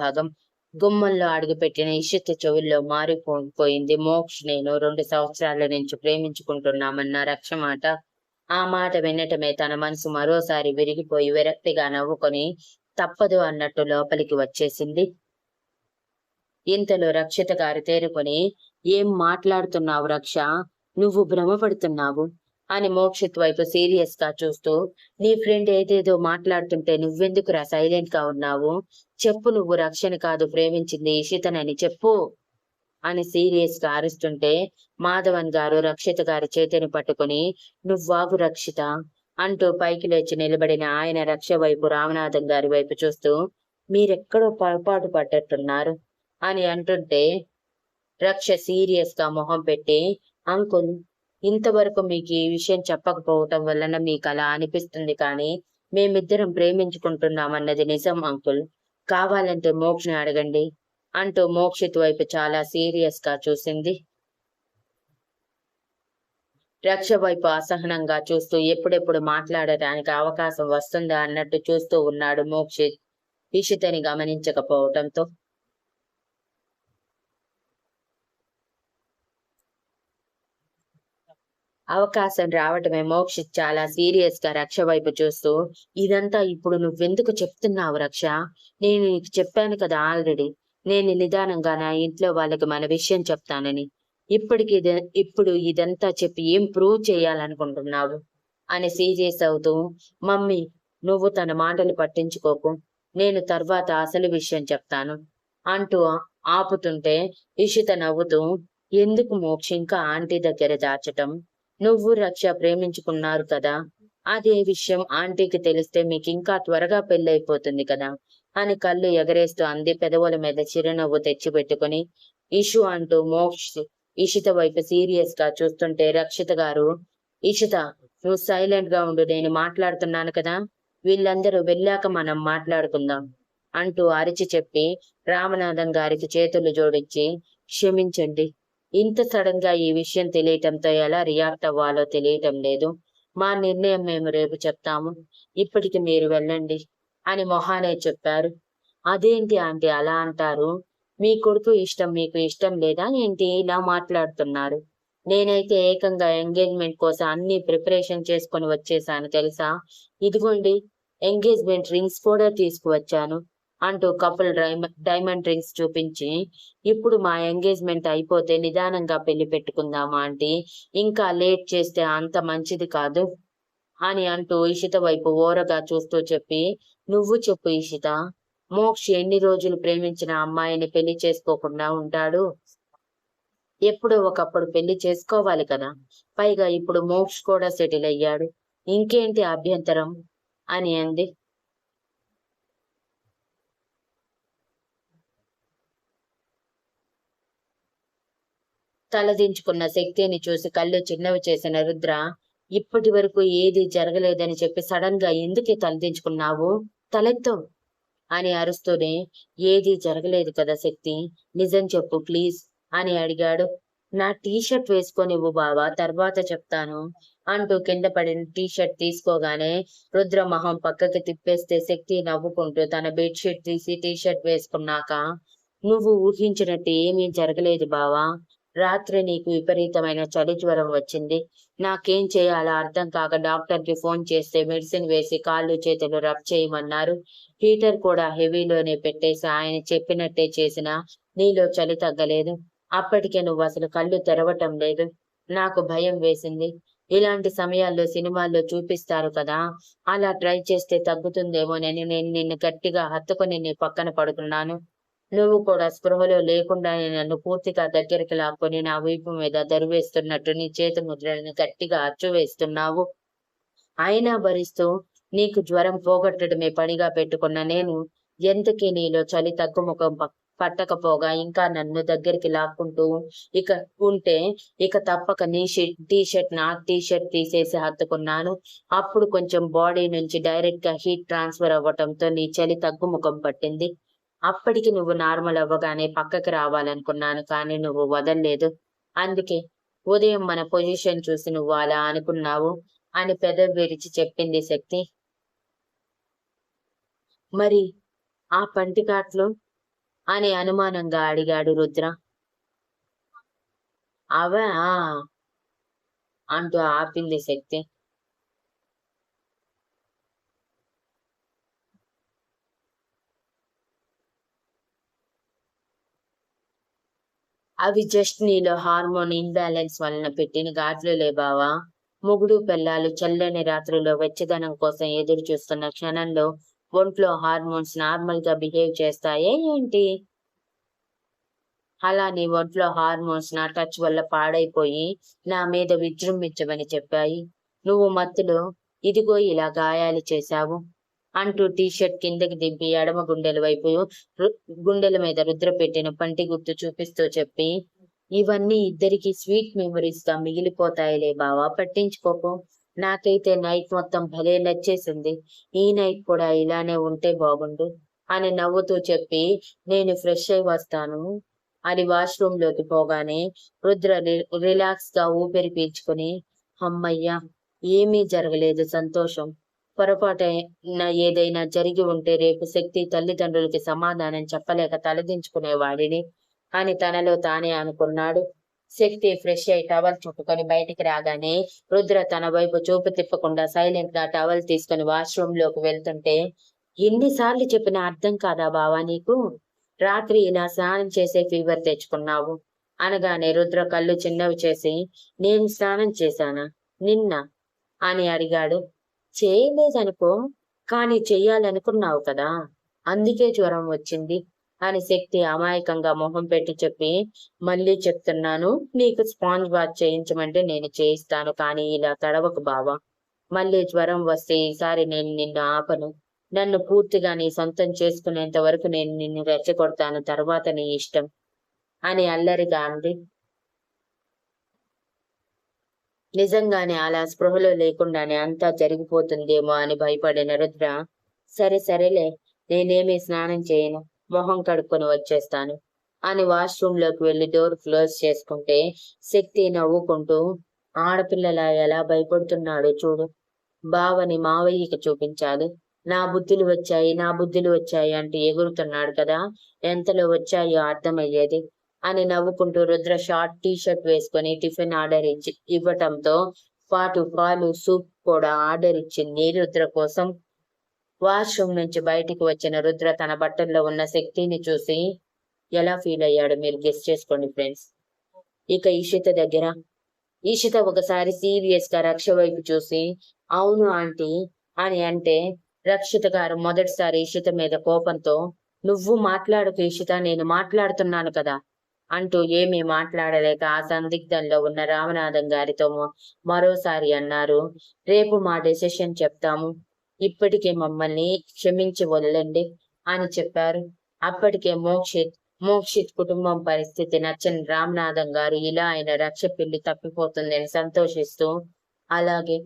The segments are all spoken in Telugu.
భాగం. గుమ్మంలో అడుగుపెట్టిన ఇషిత చెవుల్లో మారిపోయింది. మోక్ష్ నేను 2 సంవత్సరాల నుంచి ప్రేమించుకుంటున్నామన్న రక్ష మాట. ఆ మాట వినటమే తన మనసు మరోసారి విరిగిపోయి విరక్తిగా నవ్వుకొని తప్పదు అన్నట్టు లోపలికి వచ్చేసింది. ఇంతలో రక్షిత గారు తేరుకొని, ఏం మాట్లాడుతున్నావు రక్ష? నువ్వు భ్రమపడుతున్నావు అని మోక్షిత్ వైపు సీరియస్ గా చూస్తూ, నీ ఫ్రెండ్ ఏదేదో మాట్లాడుతుంటే నువ్వెందుకురా సైలెంట్ గా ఉన్నావు? చెప్పు, నువ్వు రక్షని కాదు ప్రేమించింది ఇషితనని చెప్పు అని సీరియస్ గా అరుస్తుంటే, మాధవన్ గారు రక్షిత గారి చేతిని పట్టుకుని, నువ్వాగు రక్షిత అంటూ పైకి లేచి నిలబడిన ఆయన రక్ష వైపు రామనాథం గారి వైపు చూస్తూ, మీరెక్కడో పొరపాటు పడ్డట్టున్నారు అని అంటుంటే, రక్ష సీరియస్ గా మొహం పెట్టి, అంకుల్, ఇంతవరకు మీకు ఈ విషయం చెప్పకపోవటం వలన మీకు అలా అనిపిస్తుంది, కానీ మేమిద్దరం ప్రేమించుకుంటున్నామన్నది నిజం అంకుల్. కావాలంటే మోక్షని అడగండి అంటూ మోక్షిత్ వైపు చాలా సీరియస్ గా చూసింది. రక్ష వైపు అసహనంగా చూస్తూ ఎప్పుడెప్పుడు మాట్లాడటానికి అవకాశం వస్తుందా అన్నట్టు చూస్తూ ఉన్నాడు మోక్షిత్, ఇషితని గమనించకపోవటంతో. అవకాశం రావటమే మోక్షిత్ చాలా సీరియస్ గా రక్ష వైపు చూస్తూ, ఇదంతా ఇప్పుడు నువ్వెందుకు చెప్తున్నావు రక్ష? నేను నీకు చెప్పాను కదా ఆల్రెడీ, నేను నిదానంగా నా ఇంట్లో వాళ్ళకి మన విషయం చెప్తానని. ఇప్పుడు ఇదంతా చెప్పి ఏం ప్రూవ్ చేయాలనుకుంటున్నావు అని సీరియస్ అవుతూ, మమ్మీ, నువ్వు తన మాటలు పట్టించుకోకు, నేను తర్వాత అసలు విషయం చెప్తాను అంటూ ఆపుతుంటే, ఇషిత నవ్వుతూ, ఎందుకు మోక్ష ఇంకా ఆంటీ దగ్గర దాచటం? నువ్వు రక్ష ప్రేమించుకున్నారు కదా, అదే విషయం ఆంటీకి తెలిస్తే మీకు ఇంకా త్వరగా పెళ్ళైపోతుంది కదా అని కళ్ళు ఎగరేస్తూ అంది, పెదవుల మీద చిరునవ్వు తెచ్చిపెట్టుకుని. ఇషు అంటూ మోక్ష్ ఇషిత వైపు సీరియస్ గా చూస్తుంటే, రక్షిత గారు, ఇషిత, నువ్వు సైలెంట్ గా ఉండు, నేను మాట్లాడుతున్నాను కదా, వీళ్ళందరూ వెళ్ళాక మనం మాట్లాడుకుందాం అంటూ అరిచి చెప్పి రామనాథం గారికి చేతులు జోడించి, క్షమించండి, ఇంత సడన్ గా ఈ విషయం తెలియటంతో ఎలా రియాక్ట్ అవ్వాలో తెలియటం లేదు. మా నిర్ణయం మేము రేపు చెప్తాము, ఇప్పటికి మీరు వెళ్ళండి అని మొహానే చెప్పారు. అదేంటి ఆంటీ అలా అంటారు? మీ కొడుకు ఇష్టం మీకు ఇష్టం లేదా ఏంటి ఇలా మాట్లాడుతున్నారు? నేనైతే ఏకంగా ఎంగేజ్మెంట్ కోసం అన్ని ప్రిపరేషన్ చేసుకొని వచ్చేసాను తెలుసా. ఇదిగోండి, ఎంగేజ్మెంట్ రింగ్స్ కూడా తీసుకువచ్చాను అంటూ కపుల్ డైమండ్ రింగ్స్ చూపించి, ఇప్పుడు మా ఎంగేజ్మెంట్ అయిపోతే నిదానంగా పెళ్లి పెట్టుకుందామా ఆంటీ, ఇంకా లేట్ చేస్తే అంత మంచిది కాదు అని అంటూ ఇషిత వైపు ఓరగా చూస్తూ చెప్పి, నువ్వు చెప్పు ఇషిత, మోక్ష్ ఎన్ని రోజులు ప్రేమించిన అమ్మాయిని పెళ్లి చేసుకోకుండా ఉంటాడు? ఎప్పుడో ఒకప్పుడు పెళ్లి చేసుకోవాలి కదా, పైగా ఇప్పుడు మోక్ష్ కూడా సెటిల్ అయ్యాడు, ఇంకేంటి అభ్యంతరం అని అంది. తలదించుకున్న శక్తిని చూసి కళ్ళు చిన్నవి చేసిన రుద్ర, ఇప్పటి వరకు ఏది జరగలేదని చెప్పి సడన్ గా ఎందుకే తలదించుకున్నావు? తలెత్తు అని అరుస్తూనే, ఏదీ జరగలేదు కదా శక్తి, నిజం చెప్పు ప్లీజ్ అని అడిగాడు. నా టీషర్ట్ వేసుకొనివ్వు బావా, తర్వాత చెప్తాను అంటూ కింద పడిన టీషర్ట్ తీసుకోగానే రుద్ర మొహం పక్కకి తిప్పేస్తే శక్తి నవ్వుకుంటూ తన బెడ్షీట్ తీసి టీషర్ట్ వేసుకున్నాక, నువ్వు ఊహించినట్టు ఏమీ జరగలేదు బావా, రాత్రి నీకు విపరీతమైన చలి జ్వరం వచ్చింది. నాకేం చేయాలో అర్థం కాక డాక్టర్ కి ఫోన్ చేస్తే మెడిసిన్ వేసి కాళ్ళు చేతులు రబ్ చేయమన్నారు. హీటర్ కూడా హెవీలోనే పెట్టేసి ఆయన చెప్పినట్టే చేసినా నీలో చలి తగ్గలేదు. అప్పటికే నువ్వు అసలు కళ్ళు తెరవటం లేదు. నాకు భయం వేసింది. ఇలాంటి సమయాల్లో సినిమాల్లో చూపిస్తారు కదా, అలా ట్రై చేస్తే తగ్గుతుందేమోనని నేను నిన్ను గట్టిగా హత్తుకుని నీ పక్కన పడుకున్నాను. నువ్వు కూడా స్పృహలో లేకుండానే నన్ను పూర్తిగా దగ్గరికి లాక్కొని నా వీపు మీద దరువేస్తున్నట్టు నీ చేతి ముద్రలను గట్టిగా అచ్చువేస్తున్నావు. అయినా భరిస్తూ నీకు జ్వరం పోగొట్టడమే పనిగా పెట్టుకున్న నేను ఎంతకీ నీలో చలి తగ్గుముఖం పట్టకపోగా ఇంకా నన్ను దగ్గరికి లాక్కుంటూ ఇక ఉంటే ఇక తప్పక నీ టీషర్ట్ నా టీషర్ట్ తీసేసి హత్తుకున్నాను. అప్పుడు కొంచెం బాడీ నుంచి డైరెక్ట్ గా హీట్ ట్రాన్స్ఫర్ అవ్వటంతో నీ చలి తగ్గుముఖం పట్టింది. అప్పటికి నువ్వు నార్మల్ అవ్వగానే పక్కకి రావాలనుకున్నాను, కానీ నువ్వు వదల్లేదు. అందుకే ఉదయం మన పొజిషన్ చూసి నువ్వు అలా అనుకున్నావు అని పెదవి విరిచి చెప్పింది శక్తి. మరి ఆ పంటికాట్లు అని అనుమానంగా అడిగాడు రుద్ర. అవా అంటూ ఆపింది శక్తి. అవి జస్ట్ నీలో హార్మోన్ ఇన్‌బ్యాలెన్స్ వలన పెట్టిన ఘాట్లులే బావా! మొగుడు పెళ్ళాలు చల్లని రాత్రిలో వెచ్చదనం కోసం ఎదురు చూస్తున్న క్షణంలో ఒంట్లో హార్మోన్స్ నార్మల్‌గా బిహేవ్ చేస్తాయా ఏంటి? అలా నీ ఒంట్లో హార్మోన్స్ నా టచ్ వల్ల పాడైపోయి నా మీద విజృంభించమని చెప్పాయి. నువ్వు మత్తులో ఇదిగో ఇలా గాయాలు చేశావు అంటూ టీ షర్ట్ కిందకి దింపి ఎడమ గుండెల వైపు గుండెల మీద రుద్ర పెట్టిన పంటి గుర్తు చూపిస్తూ చెప్పి, ఇవన్నీ ఇద్దరికి స్వీట్ మెమరీస్ గా మిగిలిపోతాయిలే బావా, పట్టించుకోకు. నాకైతే నైట్ మొత్తం భలే నచ్చేసింది. ఈ నైట్ కూడా ఇలానే ఉంటే బాగుండు అని నవ్వుతూ చెప్పి, నేను ఫ్రెష్ అయి వస్తాను అని వాష్రూమ్ లోకి పోగానే రుద్ర రిలాక్స్ గా ఊపిరి పీల్చుకుని, హమ్మయ్య, ఏమీ జరగలేదు, సంతోషం. పొరపాటైన ఏదైనా జరిగి ఉంటే రేపు శక్తి తల్లిదండ్రులకి సమాధానం చెప్పలేక తలదించుకునేవాడిని అని తనలో తానే అనుకున్నాడు. శక్తి ఫ్రెష్ అయి టవల్ చుట్టుకొని బయటికి రాగానే రుద్ర తన వైపు చూపు తిప్పకుండా సైలెంట్ గా టవల్ తీసుకుని వాష్రూమ్ లోకి వెళ్తుంటే, ఎన్నిసార్లు చెప్పినా అర్థం కాదా బావా నీకు? రాత్రి ఇలా స్నానం చేసే ఫీవర్ తెచ్చుకున్నావు అనగానే రుద్ర కళ్ళు చిన్నవి చేసి, నేను స్నానం చేశానా నిన్న అని అడిగాడు. చేయలేదనుకో, కానీ చెయ్యాలనుకున్నావు కదా, అందుకే జ్వరం వచ్చింది అని శక్తి అమాయకంగా మొహం పెట్టి చెప్పి, మళ్ళీ చెప్తున్నాను, నీకు స్పాంజ్ బాత్ చేయించమంటే నేను చేయిస్తాను, కానీ ఇలా తడవకు బావా. మళ్ళీ జ్వరం వస్తే ఈసారి నేను నిన్ను ఆపను. నన్ను పూర్తిగా నీ సొంతం చేసుకునేంత వరకు నేను నిన్ను రెచ్చగొడతాను, తర్వాత నీ ఇష్టం అని అల్లరిగా అంది. నిజంగానే అలా స్పృహలో లేకుండానే అంతా జరిగిపోతుందేమో అని భయపడిన రుద్ర, సరే సరేలే, నేనేమీ స్నానం చేయను, మొహం కడుక్కొని వచ్చేస్తాను అని వాష్రూమ్ లోకి వెళ్లి డోర్ క్లోజ్ చేసుకుంటే శక్తి నవ్వుకుంటూ, ఆడపిల్లలా ఎలా భయపడుతున్నాడో చూడు, బావని మావయ్యకి చూపించాలి. నా బుద్ధులు వచ్చాయి అంటూ ఎగురుతున్నాడు కదా, ఎంతలో వచ్చాయో అర్థమయ్యేది అని నవ్వుకుంటూ రుద్ర షార్ట్ టీ షర్ట్ వేసుకొని టిఫిన్ ఆర్డర్ ఇవ్వటంతో పాటు పాలు, సూప్ కూడా ఆర్డర్ ఇచ్చింది రుద్ర కోసం. వాష్రూమ్ నుంచి బయటికి వచ్చిన రుద్ర తన బట్టల్లో ఉన్న శక్తిని చూసి ఎలా ఫీల్ అయ్యాడు మీరు గెస్ చేసుకోండి ఫ్రెండ్స్. ఇక ఈషిత ఒకసారి సీరియస్ గా రక్ష వైపు చూసి, అవును ఆంటీ అని అంటే, రక్షిత గారు మొదటిసారి ఈషిత మీద కోపంతో, నువ్వు మాట్లాడకు ఈషిత, నేను మాట్లాడుతున్నాను కదా అంటూ ఏమీ మాట్లాడలేక ఆ సందిగ్ధంలో ఉన్న రామనాథం గారితో మరోసారి అన్నారు, రేపు మా డెసిషన్ చెప్తాము, ఇప్పటికే మమ్మల్ని క్షమించి వదలండి అని చెప్పారు. అప్పటికే మోక్షిత్ కుటుంబం పరిస్థితి నచ్చని రామనాథం గారు ఇలా ఆయన రక్ష పెళ్లి తప్పిపోతుందని సంతోషిస్తూ, అలాగే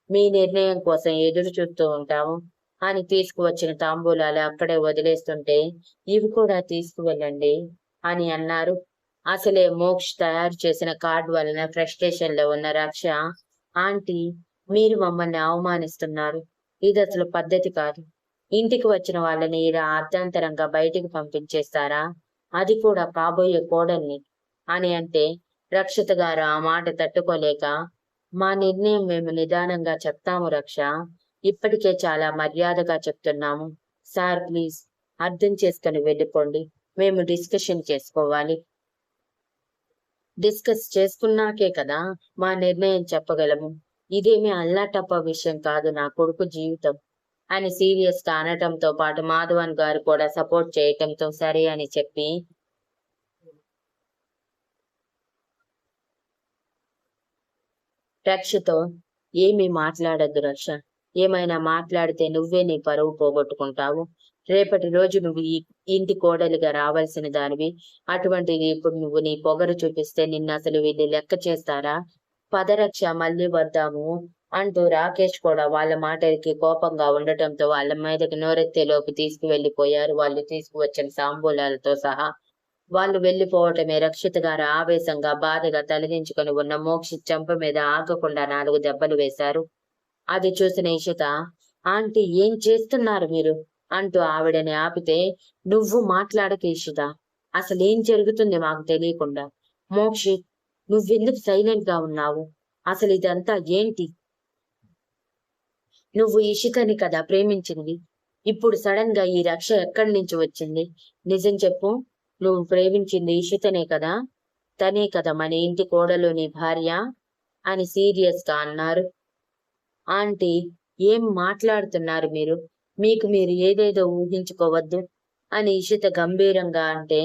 మీ నిర్ణయం కోసం ఎదురు చూస్తూ ఉంటాము అని తీసుకువచ్చిన తాంబూలాలు అక్కడే వదిలేస్తుంటే, ఇవి కూడా తీసుకువెళ్ళండి అని అన్నారు. అసలే మోక్ష్ తయారు చేసిన కార్డు వలన ఫ్రస్ట్రేషన్ లో ఉన్న రక్ష, ఆంటీ, మీరు మమ్మల్ని అవమానిస్తున్నారు, ఇది అసలు పద్ధతి కాదు. ఇంటికి వచ్చిన వాళ్ళని ఇలా అర్ధాంతరంగా బయటికి పంపించేస్తారా, అది కూడా కాబోయే కోడల్ని అని అంటే, రక్షిత గారు ఆ మాట తట్టుకోలేక, మా నిర్ణయం మేము నిదానంగా చెప్తాము రక్ష, ఇప్పటికే చాలా మర్యాదగా చెప్తున్నాము, సార్ ప్లీజ్ అర్థం చేసుకుని వెళ్ళిపోండి, మేము డిస్కషన్ చేసుకోవాలి, డిస్కస్ చేసుకున్నాకే కదా మా నిర్ణయం చెప్పగలము, ఇదేమీ అల్లాటప్ప విషయం కాదు, నా కొడుకు జీవితం అని సీరియస్ గా అనటంతో పాటు మాధవన్ గారు కూడా సపోర్ట్ చేయటంతో సరే అని చెప్పి, రక్షతో, ఏమీ మాట్లాడద్దు రక్ష, ఏమైనా మాట్లాడితే నువ్వే నీ పరువు పోగొట్టుకుంటావు, రేపటి రోజు నువ్వు ఈ ఇంటి కోడలిగా రావాల్సిన దానివి, అటువంటిది ఇప్పుడు నువ్వు నీ పొగరు చూపిస్తే నిన్ను అసలు వీళ్ళు లెక్క చేస్తారా, పదరక్ష మళ్ళీ వద్దాము అంటూ రాకేష్ కూడా వాళ్ళ మాటలకి కోపంగా ఉండటంతో వాళ్ళ మీదకి నోరెత్తేలోపు తీసుకువెళ్లిపోయారు వాళ్ళు తీసుకువచ్చిన తాంబూలాలతో సహా. వాళ్ళు వెళ్లిపోవటమే రక్షిత గారు ఆవేశంగా బాధగా తలదించుకొని ఉన్న మోక్షిత్ చెంప మీద ఆగకుండా 4 దెబ్బలు వేశారు. అది చూసిన ఇషిత, ఆంటీ ఏం చేస్తున్నారు మీరు అంటూ ఆవిడని ఆపితే, నువ్వు మాట్లాడక ఇషిత, అసలేం జరుగుతుంది మాకు తెలియకుండా? మోక్షిత్, నువ్వెందుకు సైలెంట్ గా ఉన్నావు? అసలు ఇదంతా ఏంటి? నువ్వు ఇషితని కదా ప్రేమించింది. ఇప్పుడు సడన్ గా ఈ రక్ష ఎక్కడి నుంచి వచ్చింది? నిజం చెప్పు. నువ్వు ప్రేమించింది ఇషితనే కదా? తనే కదా మన ఇంటి కోడలు నీ భార్య అని సీరియస్ గా అన్నారు. ఆంటీ, ఏం మాట్లాడుతున్నారు మీరు? మీకు మీరు ఏదేదో ఊహించుకోవద్దు అని ఇషిత గంభీరంగా అంటే,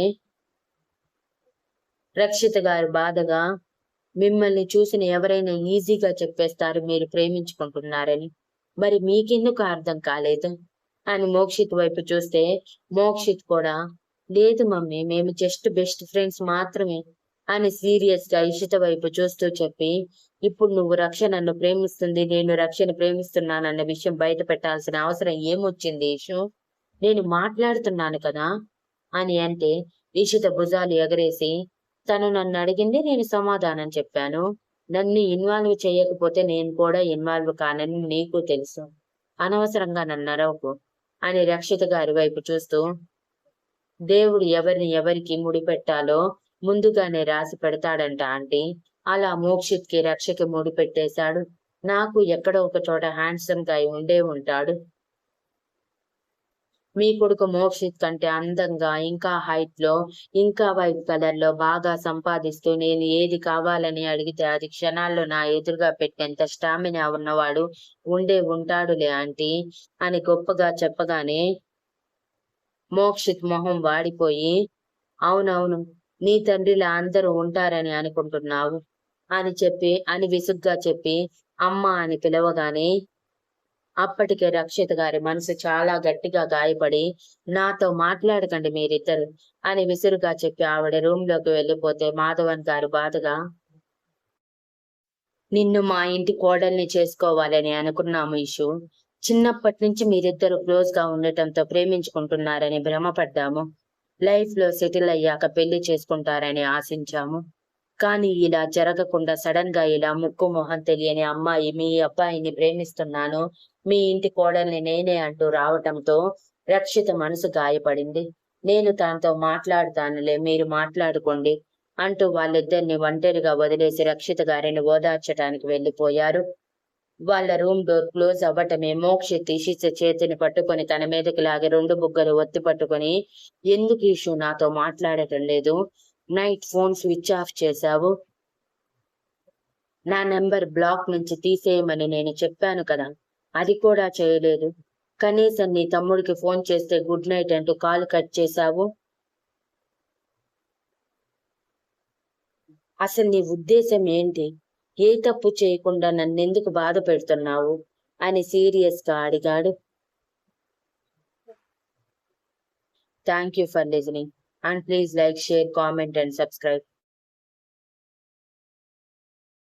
రక్షిత గారు బాధగా, మిమ్మల్ని చూసిన ఎవరైనా ఈజీగా చెప్పేస్తారు మీరు ప్రేమించుకుంటున్నారని. మరి మీకెందుకు అర్థం కాలేదు అని మోక్షిత్ వైపు చూస్తే, మోక్షిత్ కూడా, లేదు మమ్మీ, మేము జస్ట్ బెస్ట్ ఫ్రెండ్స్ మాత్రమే అని సీరియస్ గా ఇషిత వైపు చూస్తూ చెప్పి, ఇప్పుడు నువ్వు రక్ష నన్ను ప్రేమిస్తుంది, నేను రక్షను ప్రేమిస్తున్నానన్న విషయం బయట పెట్టాల్సిన అవసరం ఏమొచ్చింది ఇషు? నేను మాట్లాడుతున్నాను కదా అని అంటే, ఇషిత భుజాలు ఎగరేసి, తను నన్ను అడిగింది, నేను సమాధానం చెప్పాను. నన్ను ఇన్వాల్వ్ చేయకపోతే నేను కూడా ఇన్వాల్వ్ కానని నీకు తెలుసు. అనవసరంగా నన్ను అరవకు అని రక్షిత గారి వైపు చూస్తూ, దేవుడు ఎవరిని ఎవరికి ముడిపెట్టాలో ముందుగానే రాసి పెడతాడంట ఆంటీ. అలా మోక్షిత్ కి రక్షకి ముడి పెట్టేశాడు. నాకు ఎక్కడో ఒక చోట హ్యాండ్సమ్ గా ఉండే ఉంటాడు. మీ కొడుకు మోక్షిత్ కంటే అందంగా, ఇంకా హైట్ లో, ఇంకా వైట్ కలర్ లో బాగా సంపాదిస్తూ, నేను ఏది కావాలని అడిగితే అది క్షణాల్లో నా ఎదురుగా పెట్టేంత స్టామినా ఉన్నవాడు ఉండే ఉంటాడులే ఆంటీ అని గొప్పగా చెప్పగానే మోక్షిత్ మొహం వాడిపోయి, అవునవును, నీ తండ్రిలా అందరూ ఉంటారని అనుకుంటున్నావు అని విసుగ్గా చెప్పి అమ్మ అని పిలవగానే అప్పటికే రక్షిత గారి మనసు చాలా గట్టిగా గాయపడి, నాతో మాట్లాడకండి మీరిద్దరు అని విసురుగా చెప్పి ఆవిడ రూమ్ లోకి వెళ్ళిపోతే మాధవన్ గారు బాధగా, నిన్ను మా ఇంటి కోడల్ని చేసుకోవాలని అనుకున్నాము ఇషు. చిన్నప్పటి నుంచి మీరిద్దరు క్లోజ్ గా ఉండటంతో ప్రేమించుకుంటున్నారని భ్రమపడ్డాము. లైఫ్ లో సెటిల్ అయ్యాక పెళ్లి చేసుకుంటారని ఆశించాము. కానీ ఇలా జరగకుండా సడన్ గా ఇలా ముక్కు మొహం తెలియని అమ్మాయి మీ అబ్బాయిని ప్రేమిస్తున్నాను, మీ ఇంటి కోడల్ని నేనే అంటూ రావటంతో రక్షిత మనసు గాయపడింది. నేను తనతో మాట్లాడుతానులే, మీరు మాట్లాడుకోండి అంటూ వాళ్ళిద్దరిని ఒంటరిగా వదిలేసి రక్షిత గారిని ఓదార్చడానికి వెళ్లిపోయారు. వాళ్ళ రూమ్ డోర్ క్లోజ్ అవ్వటమే మోక్షిత్ ఇషిత చేతిని పట్టుకొని తన మీదకి లాగి రెండు బుగ్గలు ఒత్తి పట్టుకొని, ఎందుకు ఇషు నాతో మాట్లాడటం లేదు? నైట్ ఫోన్ స్విచ్ ఆఫ్ చేశావు. నా నెంబర్ బ్లాక్ నుంచి తీసేయమని నేను చెప్పాను కదా, అది కూడా చేయలేదు. కనీసం నీ తమ్ముడికి ఫోన్ చేస్తే గుడ్ నైట్ అంటూ కాల్ కట్ చేశావు. అసలు నీ ఉద్దేశం ఏంటి? ఏ తప్పు చేయకుండా నన్నెందుకు బాధ పెడుతున్నావు అని సీరియస్ గా అడిగాడు. Thank you for listening and please like, share, comment and subscribe.